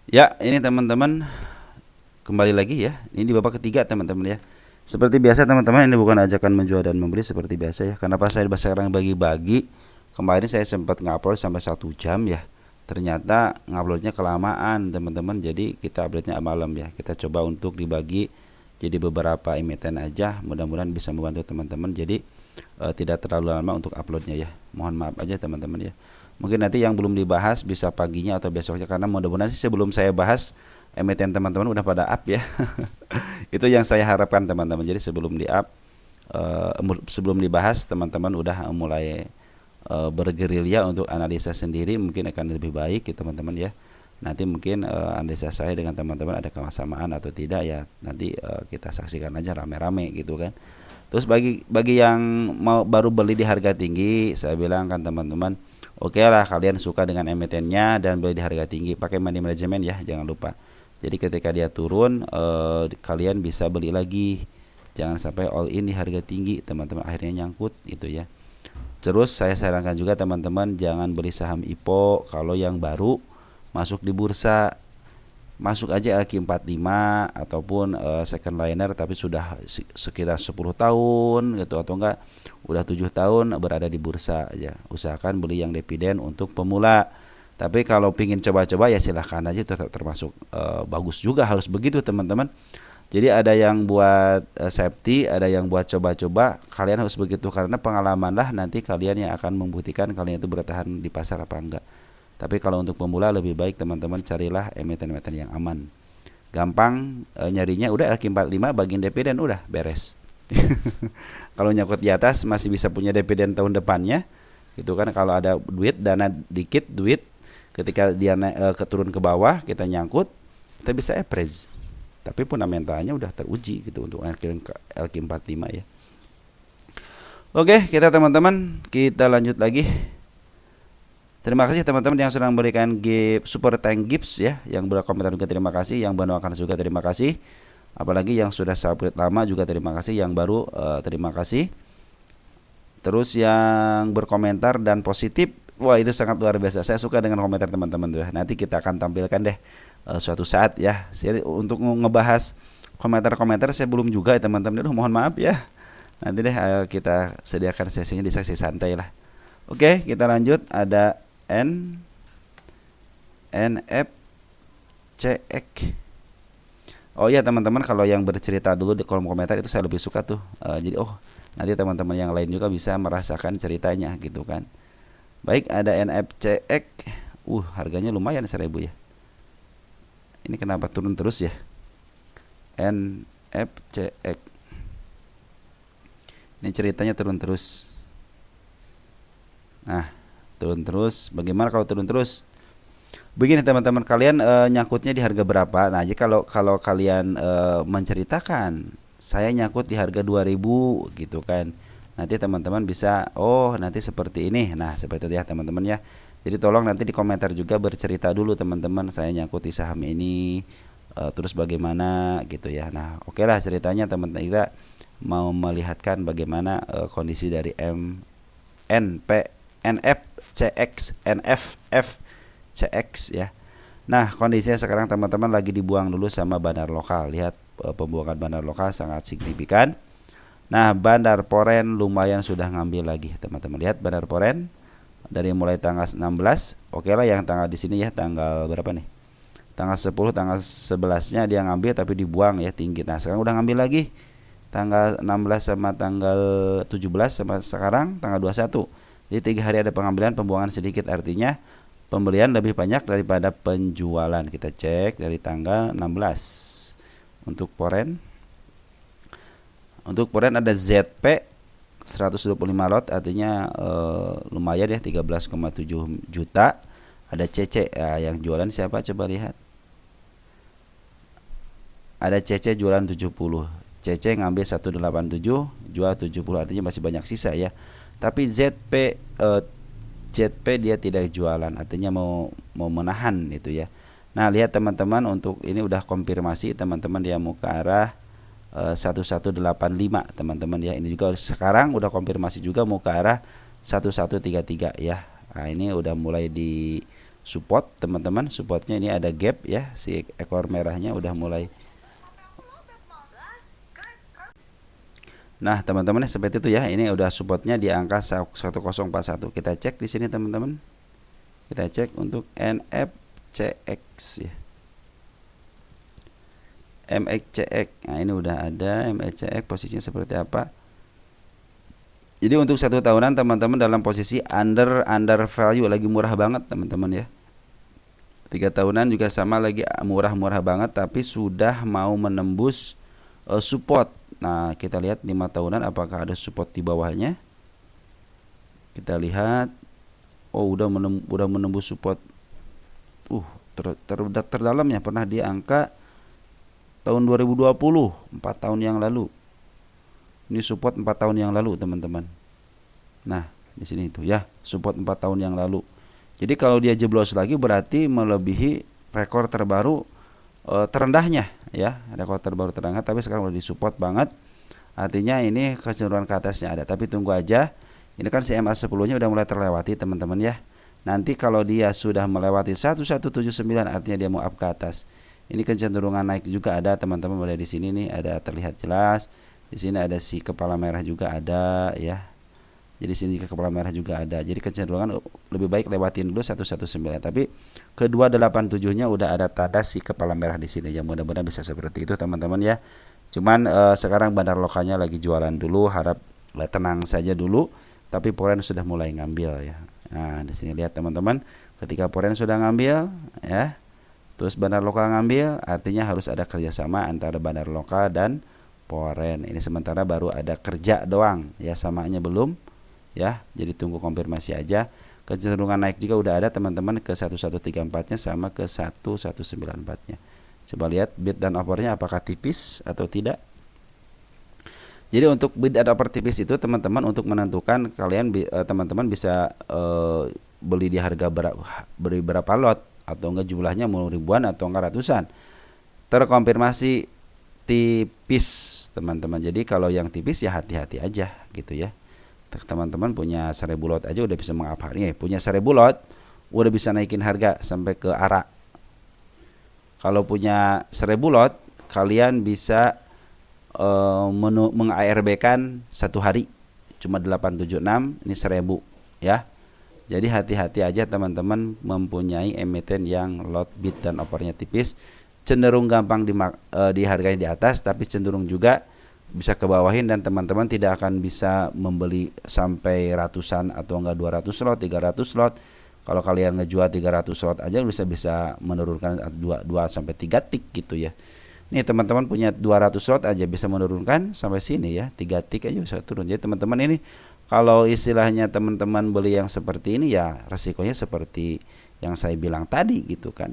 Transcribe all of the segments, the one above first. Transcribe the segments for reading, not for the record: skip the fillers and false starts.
Ya, ini teman-teman kembali lagi ya. Ini di babak ketiga teman-teman ya. Seperti biasa teman-teman, ini bukan ajakan menjual dan membeli seperti biasa ya. Kenapa saya sekarang bagi-bagi? Kemarin saya sempat ngupload sampai 1 jam ya. Ternyata nguploadnya kelamaan teman-teman. Jadi kita update-nya malam ya. Kita coba untuk dibagi jadi beberapa emiten aja. Mudah-mudahan bisa membantu teman-teman. Jadi tidak terlalu lama untuk uploadnya ya. Mohon maaf aja teman-teman ya. Mungkin nanti yang belum dibahas bisa paginya atau besoknya, karena mudah-mudahan sih sebelum saya bahas emiten teman-teman udah pada up ya. Itu yang saya harapkan teman-teman. Jadi sebelum di up, sebelum dibahas teman-teman udah mulai bergerilya untuk analisa sendiri, mungkin akan lebih baik ya teman-teman ya. Nanti mungkin analisa saya dengan teman-teman ada kesamaan atau tidak ya, nanti kita saksikan aja rame-rame gitu kan. Terus bagi yang mau baru beli di harga tinggi, saya bilang kan teman-teman, oke lah kalian suka dengan emitennya dan beli di harga tinggi, pakai money management ya, jangan lupa. Jadi ketika dia turun, kalian bisa beli lagi. Jangan sampai all in di harga tinggi, teman-teman, akhirnya nyangkut gitu ya. Terus saya sarankan juga teman-teman jangan beli saham IPO kalau yang baru masuk di bursa. Masuk aja LQ45 ataupun second liner tapi sudah sekitar 10 tahun gitu, atau enggak udah 7 tahun berada di bursa aja. Usahakan beli yang dividen untuk pemula. Tapi kalau pingin coba-coba ya silahkan aja, termasuk bagus juga, harus begitu teman-teman. Jadi ada yang buat safety, ada yang buat coba-coba. Kalian harus begitu karena pengalaman lah nanti kalian yang akan membuktikan kalian itu bertahan di pasar apa enggak. Tapi kalau untuk pemula lebih baik teman-teman carilah emiten-emiten yang aman. Gampang nyarinya, udah LQ45 bagian dividen udah beres. Kalau nyangkut di atas masih bisa punya dividen tahun depannya. Gitu kan, kalau ada duit, dana dikit duit, ketika dia keturun ke bawah kita nyangkut, kita bisa average. Tapi fundamentalnya udah teruji gitu untuk LQ45 ya. Oke, kita teman-teman, kita lanjut lagi. Terima kasih teman-teman yang sudah memberikan super tank gifts ya, yang berkomentar juga terima kasih, yang mendoakan juga terima kasih. Apalagi yang sudah subscribe lama juga terima kasih, yang baru terima kasih. Terus yang berkomentar dan positif, wah itu sangat luar biasa. Saya suka dengan komentar teman-teman tuh ya. Nanti kita akan tampilkan deh suatu saat ya. Jadi untuk ngebahas komentar-komentar saya belum juga ya teman-teman. Aduh, mohon maaf ya. Nanti deh kita sediakan sesinya di sesi santai lah. Oke, kita lanjut. Ada NFCX. Oh ya teman-teman, kalau yang bercerita dulu di kolom komentar itu saya lebih suka tuh. Jadi nanti teman-teman yang lain juga bisa merasakan ceritanya gitu kan. Baik, ada NFCX. Harganya lumayan 1.000 ya. Ini kenapa turun terus ya? NFCX. Ini ceritanya turun terus. Nah, turun terus. Bagaimana kalau turun terus? Begini teman-teman, kalian nyangkutnya di harga berapa? Nah, jadi kalau kalian menceritakan saya nyangkut di harga 2000 gitu kan. Nanti teman-teman bisa nanti seperti ini. Nah, seperti itu ya teman-teman ya. Jadi tolong nanti di komentar juga bercerita dulu teman-teman, saya nyangkut di saham ini terus bagaimana gitu ya. Nah, oke lah ceritanya teman-teman, kita mau melihatkan bagaimana kondisi dari NFCX ya. Nah, kondisinya sekarang teman-teman lagi dibuang dulu sama bandar lokal. Lihat pembuangan bandar lokal sangat signifikan. Nah, bandar Poren lumayan sudah ngambil lagi, teman-teman. Lihat bandar Poren dari mulai tanggal 16. Oke lah yang tanggal di sini ya, tanggal berapa nih? Tanggal 10, tanggal 11-nya dia ngambil tapi dibuang ya tinggi. Nah, sekarang udah ngambil lagi. Tanggal 16 sama tanggal 17 sama sekarang tanggal 21. Jadi 3 hari ada pengambilan, pembuangan sedikit, artinya pembelian lebih banyak daripada penjualan. Kita cek dari tanggal 16. Untuk Poren ada ZP 125 lot, artinya lumayan ya, 13,7 juta. Ada CC yang jualan siapa coba lihat. Ada CC jualan 70. CC ngambil 187, jual 70, artinya masih banyak sisa ya. Tapi ZP dia tidak jualan, artinya mau menahan itu ya. Nah, lihat teman-teman, untuk ini udah konfirmasi teman-teman, dia mau ke arah 1185 teman-teman ya. Ini juga sekarang udah konfirmasi juga mau ke arah 1133 ya. Nah, ini udah mulai support teman-teman. Supportnya ini ada gap ya, si ekor merahnya udah mulai. Nah teman-teman seperti itu ya, ini udah supportnya di angka 1041. Kita cek di sini teman-teman, kita cek untuk NFCX ya, MXCX. Nah ini udah ada MXCX, posisinya seperti apa. Jadi untuk 1 tahunan teman-teman dalam posisi under value, lagi murah banget teman-teman ya. 3 tahunan juga sama, lagi murah-murah banget, tapi sudah mau menembus support. Nah kita lihat 5 tahunan apakah ada support di bawahnya. Kita lihat, oh udah menembus support. Terdalamnya pernah di angka tahun 2020, 4 tahun yang lalu. Ini support 4 tahun yang lalu teman-teman. Nah di sini itu ya, support 4 tahun yang lalu. Jadi kalau dia jeblos lagi berarti melebihi rekor terbaru terendahnya ya, rekor terbaru terendahnya. Tapi sekarang udah disupport banget, artinya ini kecenderungan ke atasnya ada. Tapi tunggu aja, ini kan CMA 10 nya udah mulai terlewati teman-teman ya. Nanti kalau dia sudah melewati 1179 artinya dia mau up ke atas. Ini kecenderungan naik juga ada teman-teman, mulai di sini nih ada terlihat jelas. Di sini ada si kepala merah juga ada ya. Jadi sini kepala merah juga ada. Jadi kecenderungan lebih baik lewatin dulu 119. Tapi kedua 87-nya udah ada tanda si kepala merah di sini. Ya mudah-mudahan bisa seperti itu teman-teman ya. Cuman sekarang bandar lokalnya lagi jualan dulu, harap tenang saja dulu. Tapi Foreign sudah mulai ngambil ya. Nah di sini lihat teman-teman, ketika Foreign sudah ngambil ya, terus bandar lokal ngambil, artinya harus ada kerjasama antara bandar lokal dan Foreign. Ini sementara baru ada kerja doang ya, samanya belum ya, jadi tunggu konfirmasi aja. Kecenderungan naik juga udah ada teman-teman, ke 1134 nya sama ke 1194 nya. Coba lihat bid dan offernya apakah tipis atau tidak. Jadi untuk bid dan offer tipis itu teman-teman untuk menentukan kalian teman-teman bisa beli di harga berapa lot, atau enggak jumlahnya mau ribuan atau enggak ratusan. Terkonfirmasi tipis teman-teman. Jadi kalau yang tipis ya hati-hati aja gitu ya. Teman-teman punya 1000 lot aja udah bisa mengapa nih, punya 1000 lot udah bisa naikin harga sampai ke ARA. Kalau punya 1000 lot kalian bisa meng-ARB kan 1 hari cuma 876, ini 1000 ya. Jadi hati-hati aja teman-teman mempunyai emiten yang lot bid dan offernya tipis. Cenderung gampang dihargai di atas, tapi cenderung juga bisa ke bawahin, dan teman-teman tidak akan bisa membeli sampai ratusan atau enggak 200 lot, 300 lot. Kalau kalian ngejual 300 lot aja bisa menurunkan 2 sampai 3 tik gitu ya. Nih teman-teman punya 200 lot aja bisa menurunkan sampai sini ya, 3 tik aja bisa turun. Jadi teman-teman ini kalau istilahnya teman-teman beli yang seperti ini ya resikonya seperti yang saya bilang tadi gitu kan.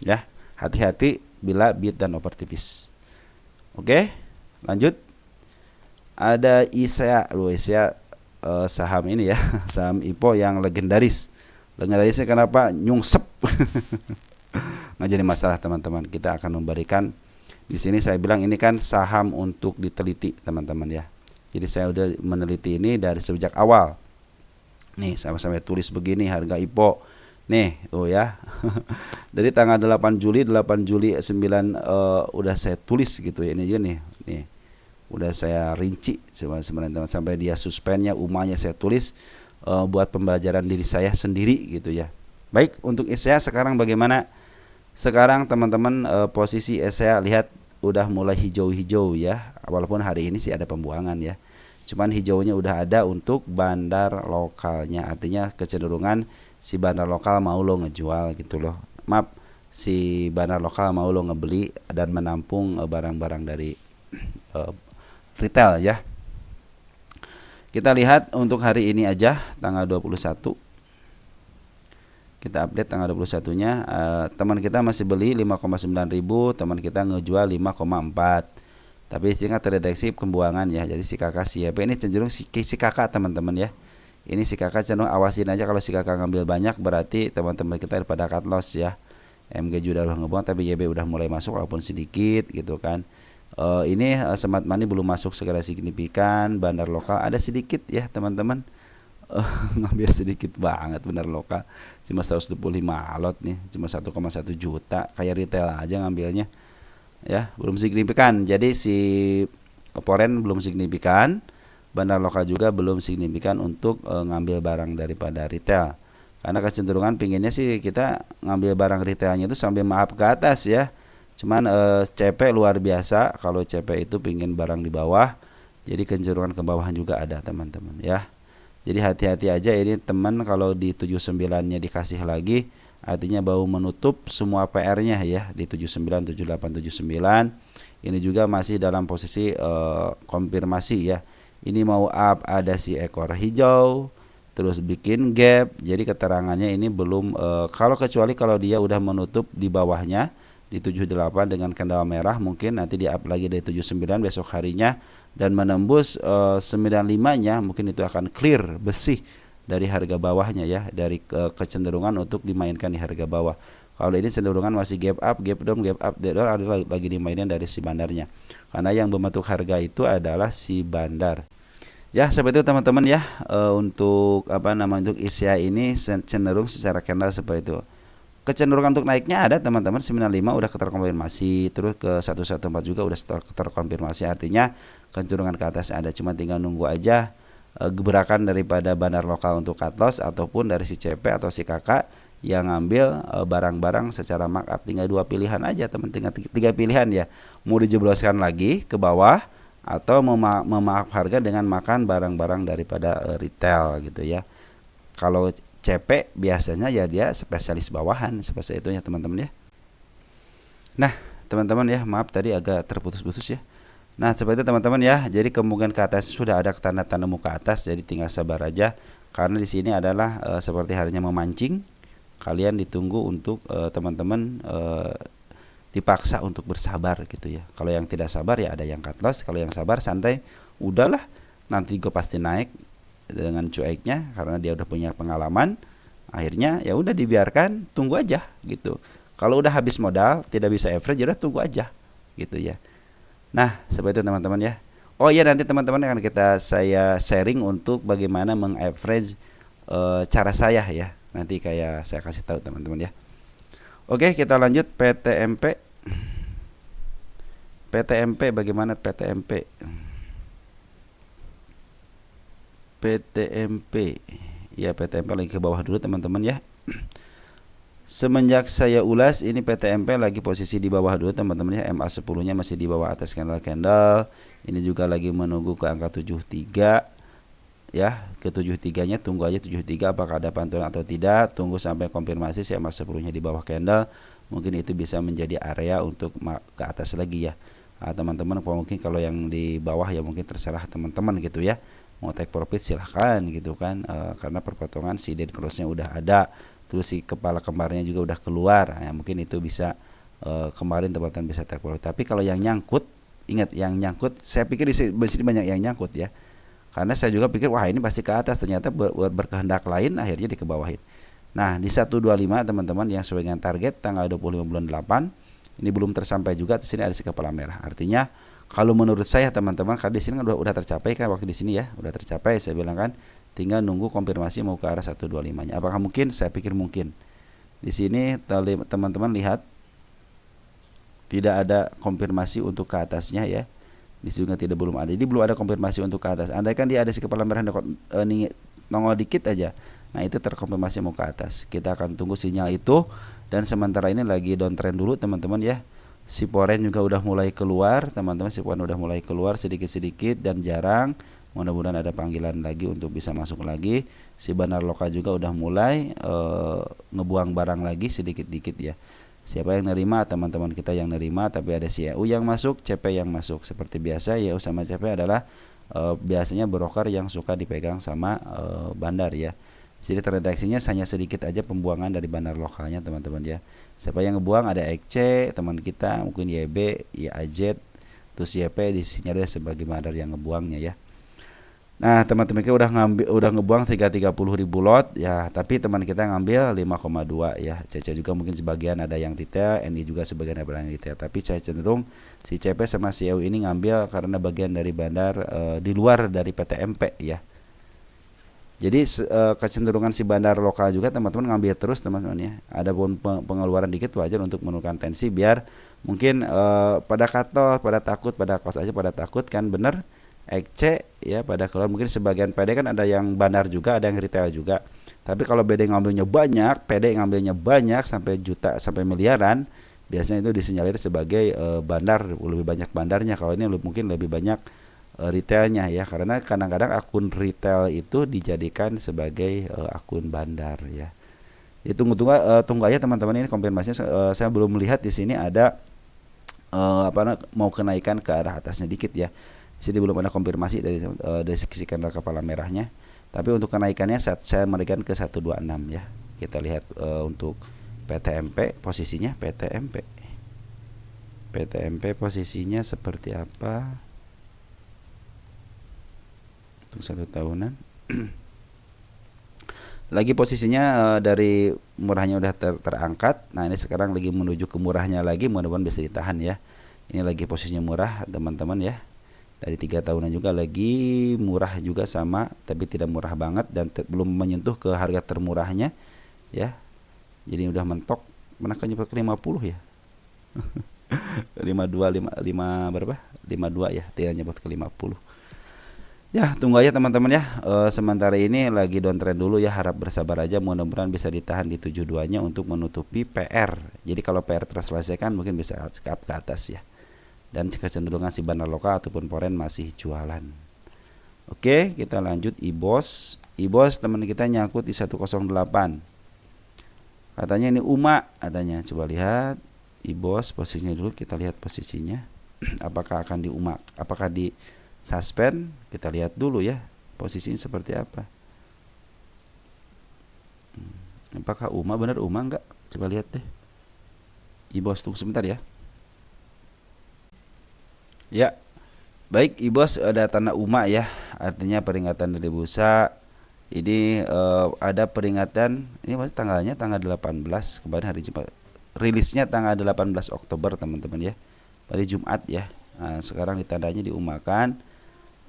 Ya, hati-hati bila bid dan offer tipis. Oke, lanjut. Ada ISEA, saham ini ya, saham IPO yang legendaris. Legendarisnya kenapa? Nyungsep. Nggak jadi masalah teman-teman. Kita akan memberikan di sini, saya bilang ini kan saham untuk diteliti teman-teman ya. Jadi saya udah meneliti ini dari sejak awal. Nih sampai tulis begini harga IPO. Nih tuh ya. Dari tanggal 8 Juli 9 udah saya tulis gitu ya, ini aja nih. Nih. Udah saya rinci sebenarnya sampai dia suspendnya, umanya saya tulis buat pembelajaran diri saya sendiri gitu ya. Baik, untuk ISEA sekarang bagaimana? Sekarang teman-teman posisi ISEA lihat udah mulai hijau-hijau ya. Walaupun hari ini sih ada pembuangan ya. Cuman hijaunya udah ada untuk bandar lokalnya. Artinya kecenderungan si bandar lokal mau lo ngejual gitu loh. Maaf, si bandar lokal mau lo ngebeli dan menampung barang-barang dari retail ya. Kita lihat untuk hari ini aja tanggal 21. Kita update tanggal 21-nya. Teman kita masih beli 5,9 ribu, teman kita ngejual 5,4. Tapi sehingga terdeteksi pembuangan ya. Jadi si kakak siapa ini cenderung si kakak teman-teman ya. Ini si kakak cenderung awasin aja, kalau si kakak ngambil banyak berarti teman-teman kita pada cut loss ya. MG udah ngebuang, tapi YB udah mulai masuk walaupun sedikit gitu kan. Ini smart money belum masuk segala signifikan, bandar lokal ada sedikit ya teman-teman. Ngambil sedikit banget benar lokal, cuma 125 alot nih, cuma 1,1 juta, kayak retail aja ngambilnya ya, belum signifikan. Jadi si foreign belum signifikan, bandar lokal juga belum signifikan untuk ngambil barang daripada retail. Karena kecenderungan pinginnya sih kita ngambil barang retailnya itu sampai maaf ke atas ya. Cuman CP luar biasa, kalau CP itu pingin barang di bawah, jadi kecenderungan ke bawahan juga ada teman-teman ya. Jadi hati-hati aja ini teman, kalau di 79-nya dikasih lagi, artinya baru menutup semua PR-nya ya di 79, 78, 79. Ini juga masih dalam posisi konfirmasi ya. Ini mau up ada si ekor hijau, terus bikin gap. Jadi keterangannya ini belum kalau kecuali kalau dia udah menutup di bawahnya di 78 dengan candle merah, mungkin nanti di up lagi dari 79 besok harinya dan menembus 95-nya, mungkin itu akan clear bersih dari harga bawahnya ya, dari kecenderungan untuk dimainkan di harga bawah. Kalau ini cenderungan masih gap up, gap down, gap up, gap down, ada lagi dimainin dari si bandarnya. Karena yang membentuk harga itu adalah si bandar. Ya, seperti itu teman-teman ya. Untuk untuk ISIA ini cenderung secara candle seperti itu. Kecenderungan untuk naiknya ada teman-teman, 95 udah terkonfirmasi, terus ke 114 juga udah terkonfirmasi, artinya kecenderungan ke atas ada, cuma tinggal nunggu aja gebrakan daripada bandar lokal untuk cut loss ataupun dari si CP atau si kakak yang ngambil barang-barang secara markup. Tinggal dua pilihan aja teman, tinggal tiga pilihan ya, mau dijebloskan lagi ke bawah atau memaaf harga dengan makan barang-barang daripada retail gitu ya. Kalau CP biasanya ya dia spesialis bawahan, seperti itu ya teman-teman ya. Nah teman-teman ya, maaf tadi agak terputus-putus ya. Nah seperti itu teman-teman ya, jadi kemungkinan ke atas sudah ada tanda-tanda muka atas, jadi tinggal sabar aja. Karena di sini adalah seperti halnya memancing, kalian ditunggu untuk teman-teman dipaksa untuk bersabar gitu ya. Kalau yang tidak sabar ya ada yang cut loss, kalau yang sabar santai, udahlah nanti gue pasti naik dengan cueknya karena dia udah punya pengalaman. Akhirnya ya udah dibiarkan, tunggu aja gitu. Kalau udah habis modal tidak bisa average, ya udah tunggu aja gitu ya. Nah seperti itu teman-teman ya. Oh iya, nanti teman-teman akan saya sharing untuk bagaimana mengaverage cara saya ya. Nanti kayak saya kasih tahu teman-teman ya. Oke, kita lanjut PTMP. PTMP bagaimana PTMP? PTMP ya, PTMP lagi ke bawah dulu teman-teman ya. Semenjak saya ulas ini PTMP lagi posisi di bawah dulu teman-teman ya. MA10 nya masih di bawah atas candle. Ini juga lagi menunggu ke angka 73 ya, ke 73 nya tunggu aja 73 apakah ada pantulan atau tidak. Tunggu sampai konfirmasi si MA10 nya di bawah candle, mungkin itu bisa menjadi area untuk ke atas lagi ya. Teman-teman mungkin kalau yang di bawah ya mungkin terserah teman-teman gitu ya, mau take profit silahkan gitu kan, karena perpotongan si dead crossnya udah ada, terus si kepala kembarnya juga udah keluar ya, mungkin itu bisa kemarin teman-teman bisa take profit. Tapi kalau yang nyangkut, ingat yang nyangkut, saya pikir di sini banyak yang nyangkut ya, karena saya juga pikir wah ini pasti ke atas, ternyata berkehendak lain akhirnya dikebawahin. Nah di 125 teman-teman yang sesuai dengan target tanggal 25 bulan 8 ini belum tersampai juga, di sini ada si kepala merah. Artinya kalau menurut saya teman-teman, karena di sini kan udah tercapai kan waktu di sini ya, udah tercapai saya bilang kan, tinggal nunggu konfirmasi mau ke arah 125-nya. Apakah mungkin? Saya pikir mungkin. Di sini teman-teman lihat tidak ada konfirmasi untuk ke atasnya ya. Di sini juga tidak belum ada. Jadi belum ada konfirmasi untuk ke atas. Andai kan dia ada si kepala merah nongol dikit aja, nah itu terkonfirmasi mau ke atas. Kita akan tunggu sinyal itu. Dan sementara ini lagi downtrend dulu teman-teman ya. Si foreign juga udah mulai keluar teman-teman, si foreign udah mulai keluar sedikit-sedikit dan jarang. Mudah-mudahan ada panggilan lagi untuk bisa masuk lagi. Si bandar lokal juga udah mulai ngebuang barang lagi sedikit-sedikit ya. Siapa yang nerima? Teman-teman kita yang nerima, tapi ada si EU yang masuk, CP yang masuk. Seperti biasa EU sama CP adalah biasanya broker yang suka dipegang sama bandar ya. Jadi transaksinya hanya sedikit aja pembuangan dari bandar lokalnya teman-teman ya. Siapa yang ngebuang? Ada XC teman kita, mungkin YB, YAZ, terus YP di sini ada sebagai bandar yang ngebuangnya ya. Nah teman-teman kita udah ngebuang 330.000 lot ya, tapi teman kita ngambil 5,2 ya. CC juga mungkin sebagian ada yang retail, NI juga sebagian ada yang retail, tapi saya cenderung si CP sama si EU ini ngambil karena bagian dari bandar di luar dari PTMP ya. Jadi kecenderungan si bandar lokal juga teman-teman ngambil terus teman-teman ya. Ada pun pengeluaran dikit wajar untuk menurunkan tensi biar mungkin pada katos, pada takut, pada kos aja pada takut kan bener ekce ya pada keluar mungkin sebagian PD kan ada yang bandar juga, ada yang retail juga. Tapi kalau BD ngambilnya banyak, PD ngambilnya banyak sampai juta sampai miliaran, biasanya itu disinyalir sebagai bandar lebih banyak bandarnya. Kalau ini mungkin lebih banyak retailnya ya karena kadang-kadang akun retail itu dijadikan sebagai akun bandar ya. Tunggu aja teman-teman ini konfirmasinya saya belum melihat di sini ada mau kenaikan ke arah atasnya dikit ya. Di sini belum ada konfirmasi dari sisi candle kepala merahnya. Tapi untuk kenaikannya saya memberikan ke 126 ya. Kita lihat untuk PTMP posisinya PTMP posisinya seperti apa? Satu tahunan lagi posisinya dari murahnya udah terangkat. Nah ini sekarang lagi menuju ke murahnya lagi, mudah-mudahan bisa ditahan ya. Ini lagi posisinya murah teman-teman ya, dari 3 tahunan juga lagi murah juga sama, tapi tidak murah banget dan belum menyentuh ke harga termurahnya ya. Jadi udah mentok, mana kan nyebut ke 50 ya 52 berapa 52 ya, tidak nyebut ke 50. Ya tunggu aja teman-teman ya. Sementara ini lagi downtrend dulu ya, harap bersabar aja, mudah-mudahan bisa ditahan di 72 nya untuk menutupi PR. Jadi kalau PR terselesaikan mungkin bisa up ke atas ya. Dan kecenderungan si bandar lokal ataupun foreign masih jualan. Oke, kita lanjut IBOS. IBOS teman kita nyangkut di 108. Katanya ini UMA katanya. Coba lihat IBOS posisinya dulu, kita lihat posisinya. Apakah akan di UMA? Apakah di suspend? Kita lihat dulu ya posisinya seperti apa. Apakah UMA benar UMA enggak? Coba lihat deh. IBOS tunggu sebentar ya. Ya, baik IBOS ada tanda UMA ya, artinya peringatan dari bursa. Ini ada peringatan, ini masih tanggalnya tanggal 18 kemarin hari Jumat. Rilisnya tanggal 18 Oktober teman-teman ya. Hari Jumat ya. Nah, sekarang ditandanya diumakan.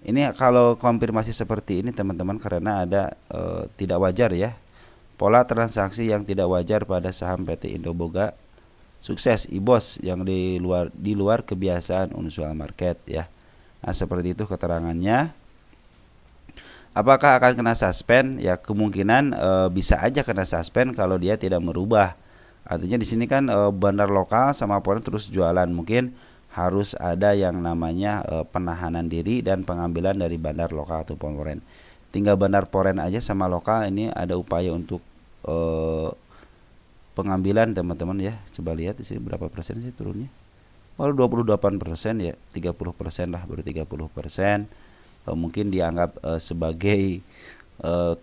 Ini kalau konfirmasi seperti ini teman-teman karena ada tidak wajar ya. Pola transaksi yang tidak wajar pada saham PT Indoboga sukses IBOS yang di luar kebiasaan usual market ya. Nah, seperti itu keterangannya. Apakah akan kena suspend? Ya kemungkinan bisa aja kena suspend kalau dia tidak merubah. Artinya di sini kan bandar lokal sama foreign terus jualan, mungkin harus ada yang namanya penahanan diri dan pengambilan dari bandar lokal atau foreign. Tinggal bandar foreign aja sama lokal ini ada upaya untuk pengambilan teman-teman ya. Coba lihat di sini berapa persen sih turunnya? Baru 28% ya, 30% lah, baru 30%. Mungkin dianggap sebagai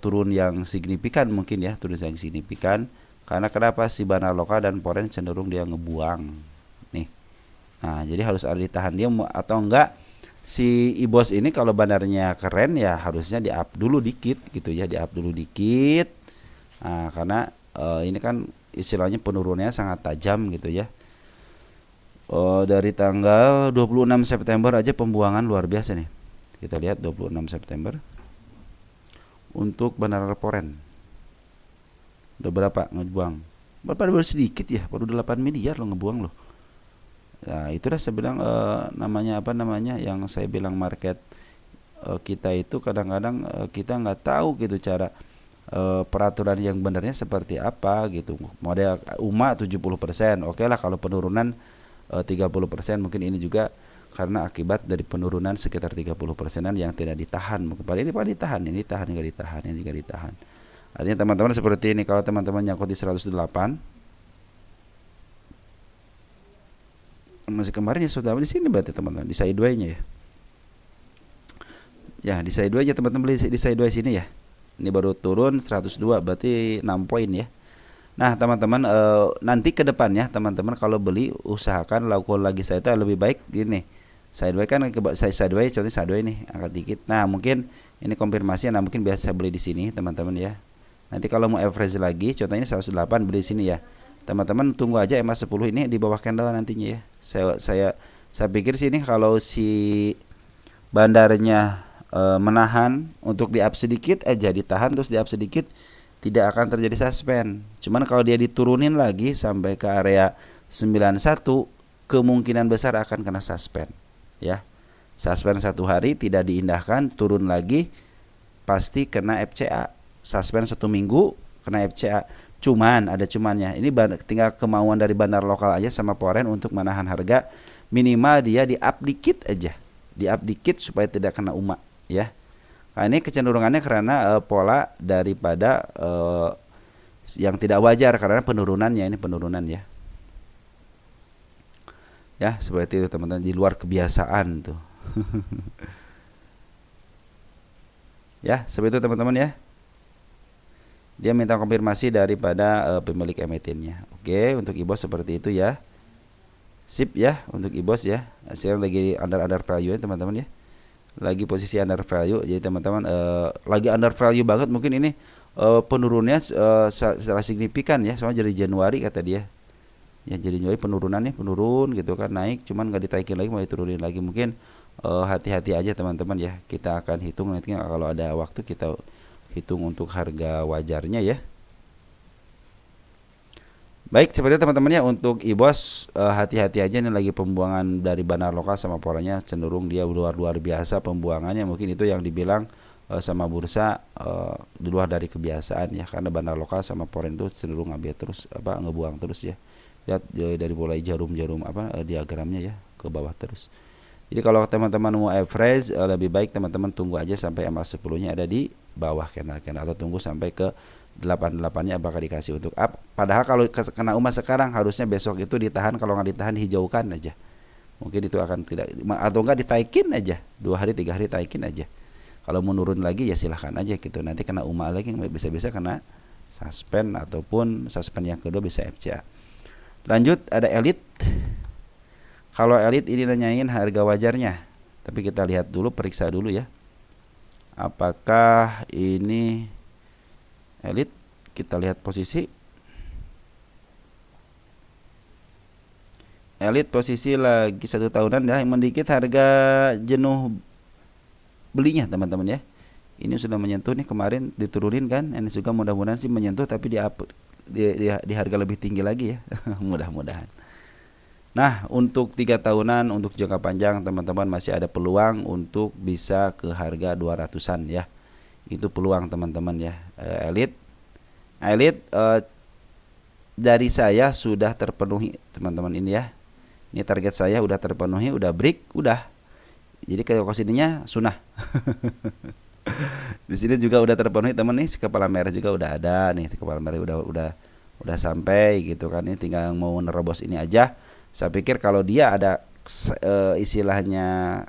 turun yang signifikan mungkin ya, turun yang signifikan. Karena kenapa si bandar lokal dan foreign cenderung dia ngebuang nih. Nah, jadi harus ada ditahan dia atau enggak si IBOS ini kalau bandarnya keren ya harusnya di-up dulu dikit gitu ya, di-up dulu dikit. Nah, karena ini kan istilahnya penurunannya sangat tajam gitu ya. Dari tanggal 26 September aja pembuangan luar biasa nih. Kita lihat 26 September. Untuk bandar foreign. Udah berapa ngebuang? Baru sedikit ya, baru 8 miliar lo ngebuang loh. Nah, itulah saya bilang namanya apa namanya yang saya bilang market kita itu kadang-kadang kita nggak tahu gitu cara peraturan yang benarnya seperti apa gitu. Model UMA 70%, oke lah kalau penurunan 30% mungkin ini juga karena akibat dari penurunan sekitar 30%-an yang tidak ditahan. Mungkin pada ini ditahan, ini ditahan, ini enggak ditahan. Artinya teman-teman seperti ini, kalau teman-teman nyangkut di 108 masih kemarin ya sudah di sini berarti teman-teman di sideway-nya ya. Ya, di sideway aja teman-teman beli di sideway sini ya. Ini baru turun 102 berarti 6 poin ya. Nah, teman-teman nanti ke depannya teman-teman kalau beli usahakan lakukan lagi saya itu lebih baik gini. Sideway kan sideway contohnya sideway nih angkat dikit. Nah, mungkin ini konfirmasi nah mungkin biasa beli di sini teman-teman ya. Nanti kalau mau average lagi contohnya 108 beli di sini ya. Teman-teman tunggu aja MA10 ini di bawah candle nantinya ya. Saya pikir sih ini kalau si bandarnya menahan untuk di up sedikit aja, ditahan terus di up sedikit, tidak akan terjadi suspend. Cuman kalau dia diturunin lagi sampai ke area 91, kemungkinan besar akan kena suspend ya. Suspend 1 hari tidak diindahkan, turun lagi pasti kena FCA. Suspend 1 minggu kena FCA. Cuman ada cumannya. Ini tinggal kemauan dari bandar lokal aja sama Poren untuk menahan harga. Minimal dia di up dikit aja, di up dikit supaya tidak kena UMA ya. Nah, ini kecenderungannya karena pola daripada yang tidak wajar karena penurunannya, ini penurunan ya. Ya, seperti itu teman-teman, di luar kebiasaan tuh. Ya, seperti itu teman-teman ya. Dia minta konfirmasi daripada pemilik emitennya. Oke, untuk IBOS seperti itu ya. Sip ya untuk IBOS ya. Sekarang lagi under value ya teman-teman ya. Lagi posisi under value. Jadi teman-teman lagi under value banget, mungkin ini penurunannya secara signifikan ya. Soalnya dari Januari kata dia. Ya jadi Januari penurunannya penurun gitu kan, naik cuman nggak ditaikin lagi, mau diturunin lagi. Mungkin hati-hati aja teman-teman ya. Kita akan hitung nanti kalau ada waktu, kita hitung untuk harga wajarnya ya. Baik, seperti itu teman-teman ya untuk IBOS, hati-hati aja, ini lagi pembuangan dari bandar lokal sama Porennya cenderung dia luar biasa pembuangannya. Mungkin itu yang dibilang sama bursa di luar dari kebiasaan ya, karena bandar lokal sama Poren itu cenderung ngambil terus ngebuang terus ya. Lihat dari mulai jarum-jarum diagramnya ya ke bawah terus. Jadi kalau teman-teman mau average, lebih baik teman-teman tunggu aja sampai MA10-nya ada di bawah candle atau tunggu sampai ke 88-nya bakal dikasih untuk up. Padahal kalau kena UMA sekarang harusnya besok itu ditahan, kalau nggak ditahan hijaukan aja. Mungkin itu akan tidak, atau enggak ditaikin aja 2 hari 3 hari taikin aja. Kalau menurun lagi ya silahkan aja gitu. Nanti kena UMA lagi, bisa-bisa kena suspend ataupun suspend yang kedua bisa FCA. Lanjut ada Elite. Kalau Elite ini nanyain harga wajarnya. Tapi kita lihat dulu, periksa dulu ya. Apakah ini Elite, kita lihat posisi Elite, posisi lagi 1 tahunan ya, mendikit harga jenuh belinya teman-teman ya. Ini sudah menyentuh nih, kemarin diturunin kan, ini juga mudah-mudahan sih menyentuh tapi di harga lebih tinggi lagi ya. Mudah-mudahan. Nah, untuk 3 tahunan untuk jangka panjang teman-teman masih ada peluang untuk bisa ke harga 200-an ya. Itu peluang teman-teman ya. Elite dari saya sudah terpenuhi teman-teman ini ya. Ini target saya udah terpenuhi, udah break, udah. Jadi kalau kesininya sunah. Di sini juga udah terpenuhi teman nih, si kepala merah juga udah ada nih, si kepala merah udah sampai gitu kan. Ini tinggal mau nerobos ini aja. Saya pikir kalau dia ada istilahnya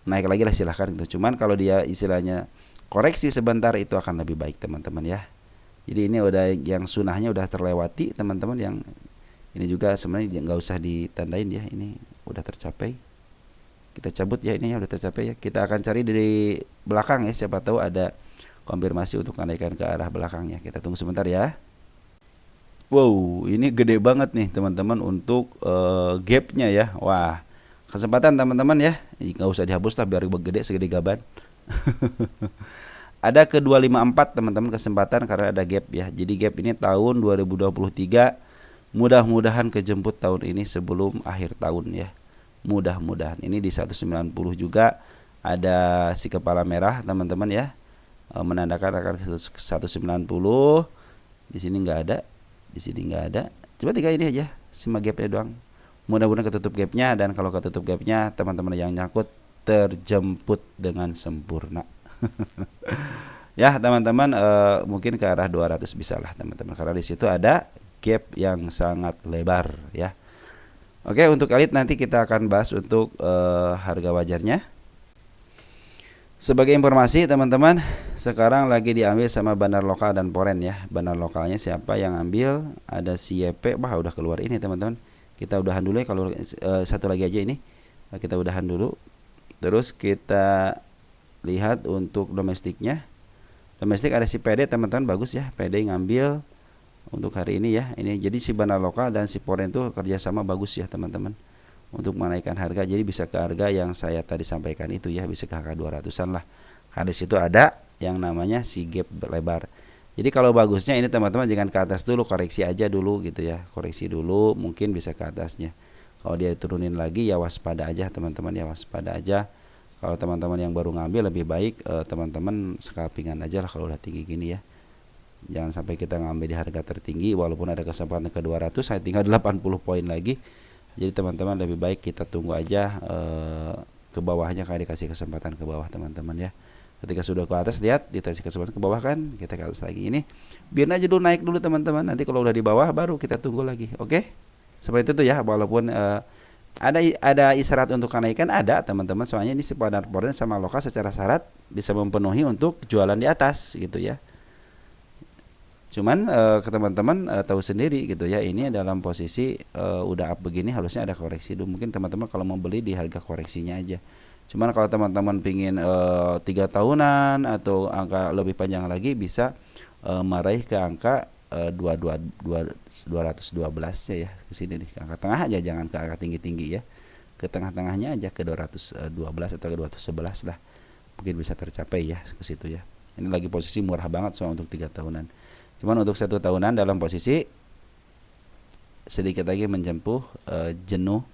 naik lagi lah silahkan gitu. Cuman kalau dia istilahnya koreksi sebentar itu akan lebih baik teman-teman ya. Jadi ini udah yang sunahnya udah terlewati teman-teman, yang ini juga sebenarnya nggak usah ditandain ya, ini udah tercapai. Kita cabut ya, ini ya udah tercapai ya. Kita akan cari dari belakang ya, siapa tahu ada konfirmasi untuk kenaikan ke arah belakangnya. Kita tunggu sebentar ya. Wow, ini gede banget nih teman-teman untuk gapnya ya. Wah, kesempatan teman-teman ya. Nggak usah dihapus lah biar gede segede gaban. Ada ke 254 teman-teman kesempatan karena ada gap ya. Jadi gap ini tahun 2023, mudah-mudahan kejemput tahun ini sebelum akhir tahun ya. Mudah-mudahan. Ini di 190 juga ada si kepala merah teman-teman ya. Menandakan akan ke 190. Di sini nggak ada. Di sini nggak ada. Coba 3 ini aja, cuma gapnya doang. Mudah-mudahan ketutup gapnya, dan kalau ketutup gapnya teman-teman yang nyangkut terjemput dengan sempurna. Ya teman-teman, mungkin ke arah 200 bisa lah teman-teman, karena di situ ada gap yang sangat lebar ya. Oke, untuk Elite nanti kita akan bahas untuk harga wajarnya. Sebagai informasi teman-teman, sekarang lagi diambil sama bandar lokal dan Poren ya. Bandar lokalnya siapa yang ambil? Ada si YP, udah keluar ini teman-teman. Kita udahan dulu ya, kalau satu lagi aja ini. Kita udahan dulu. Terus kita lihat untuk domestiknya. Domestik ada si PD teman-teman, bagus ya. PD ngambil untuk hari ini ya. Ini jadi si bandar lokal dan si Poren itu kerjasama bagus ya teman-teman. untuk menaikkan harga, jadi bisa ke harga yang saya tadi sampaikan itu ya, bisa ke angka 200-an lah. Karena di situ ada yang namanya si gap lebar. Jadi kalau bagusnya ini teman-teman jangan ke atas dulu, koreksi aja dulu gitu ya. Koreksi dulu mungkin bisa ke atasnya. Kalau dia turunin lagi ya waspada aja teman-teman ya, waspada aja. Kalau teman-teman yang baru ngambil lebih baik teman-teman scalpingan aja lah kalau udah tinggi gini ya. Jangan sampai kita ngambil di harga tertinggi walaupun ada kesempatan ke 200, saya tinggal 80 poin lagi. Jadi teman-teman lebih baik kita tunggu aja ke bawahnya, kayak dikasih kesempatan ke bawah teman-teman ya. Ketika sudah ke atas lihat dikasih kesempatan ke bawah kan, kita ke atas lagi. Ini biar aja dulu naik dulu teman-teman. Nanti kalau udah di bawah baru kita tunggu lagi. Oke? Seperti itu tuh ya, walaupun ada isyarat untuk kenaikan ada teman-teman, soalnya ini si Standard & Poor's sama Loka secara syarat bisa memenuhi untuk jualan di atas gitu ya. Cuman ke teman-teman tahu sendiri gitu ya, ini dalam posisi udah up begini harusnya ada koreksi dulu. Mungkin teman-teman kalau mau beli di harga koreksinya aja. Cuman kalau teman-teman pingin 3 tahunan atau angka lebih panjang lagi bisa meraih ke angka 212 nya ya, ke sini nih, ke angka tengah aja, jangan ke angka tinggi-tinggi ya. Ke tengah-tengahnya aja ke 212 atau ke 211 lah. Mungkin bisa tercapai ya ke situ ya. Ini lagi posisi murah banget soal untuk 3 tahunan. Cuman untuk 1 tahunan dalam posisi sedikit lagi menjempuh jenuh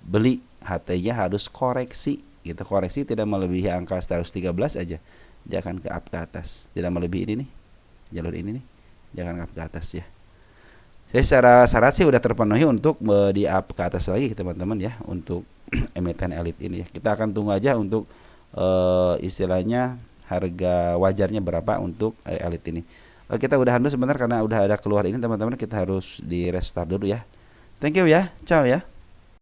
beli, HT-nya harus koreksi gitu. Koreksi tidak melebihi angka 113 aja, dia akan ke up ke atas. Tidak melebihi ini nih, jalur ini nih, dia akan up ke atas ya. Saya secara syarat sih udah terpenuhi untuk di up ke atas lagi teman-teman ya, untuk emiten elit ini ya. Kita akan tunggu aja untuk istilahnya harga wajarnya berapa untuk elit ini. Kita udahan dulu sebentar karena udah ada keluar ini teman-teman, kita harus di restart dulu ya. Thank you ya, ciao ya.